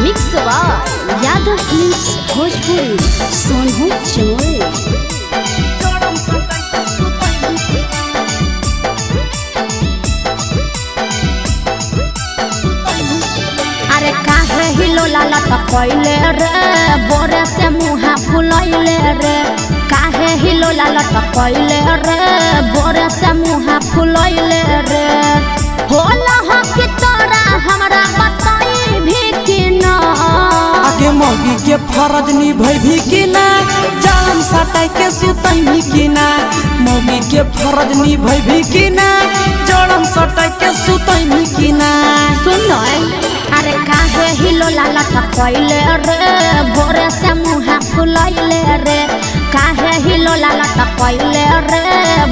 Mix by Yadav films Bhojpuri Sonu Chamoli. अरे काहे हिलो लाला टपैले रे बोरे से मुहा फुलैले रे। काहे हिलो लाला टपैले रे बोरे से मुहा फुलैले रे। होला हो कि तोरा हमरा बताई भी कि ना आगे मौगी के फरज निभै भी कि ना जान सटाई के सुतई भी कि ना। मौगी के फरज निभै भी कि ना जड़म सटाई के सुतई भी कि ना। सुन अरे काहे हिलो लाला टपैले रे बोरे से मुहा फुलैले रे। काहे हिलो लाला टपैले रे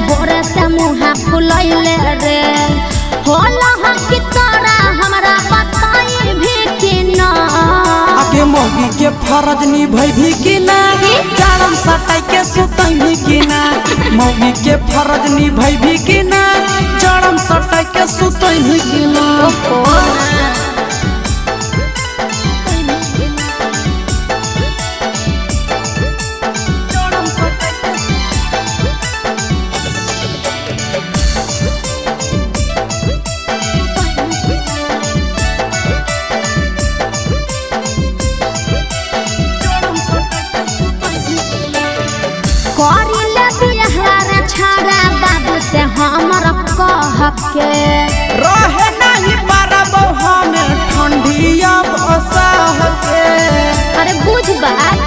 बोरे से मुहा फुलैले रे। होला हो कि तोरा हमरा बताई भी कि ना आगे मौगी के फरज निभै भी कि ना जड़म सटाई के सुतई भी कि ना। मौगी के फरज निभै भी कि ना जड़म सटाई के सुतई भी कि ना। करिले बिहार छाड़ा बाबू से हमर कह के रहे नहीं पारब हमें ठंडी अब असह के। अरे बुझ बात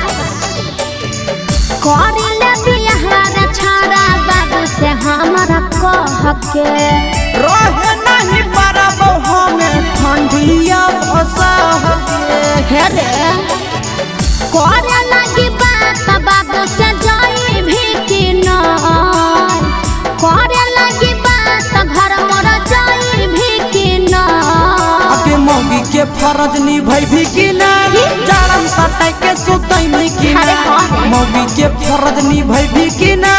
करिले बिहार छाड़ा बाबू से हमर कह के रहे नहीं पारब हमें ठंडी अब असह के। हे रे करे लगी बात बाबू से जाई भी कि ना। करे लगी बात घर मोर जाई भी कि ना। आगे मौगी के फरज निभै भी कि ना जड़म सटाई के सुतई भी कि ना। मौगी के फरज निभै भी कि ना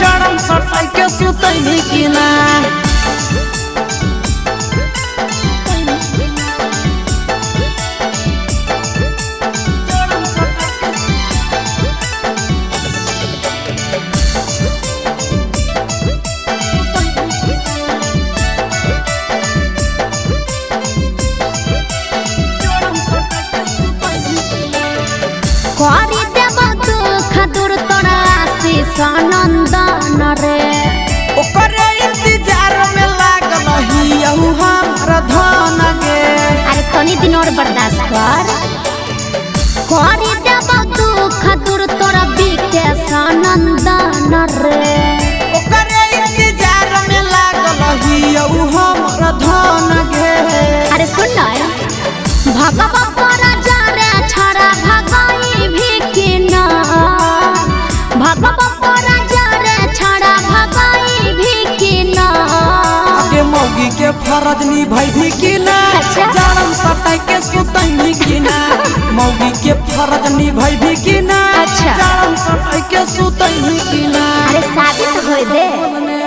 जड़म सटाई के सुतई भी कि ना। करी देव दुख दूर तोरा आशीष नंदन रे। ओकरे इंतजार में लागल हियहु हमर धन गे। अरे तनी दिन और बर्दाश्त कर। करी देव दुख दूर तोरा विकेश नंदन रे। ओकरे इंतजार में लागल हियहु हमर धन गे। अरे सुन भगवा तोरा जारे छड़ा भगाई भी कि ना। भगवा तोरा जारे छड़ा भगाई भी कि ना। आगे मौगी के फरज निभै भी कि ना जड़म सटाई के सुतई भी कि ना। मौगी के फरज निभै भी कि ना जड़म सटाई के सुतई भी कि ना। अरे शादी तो होई दे।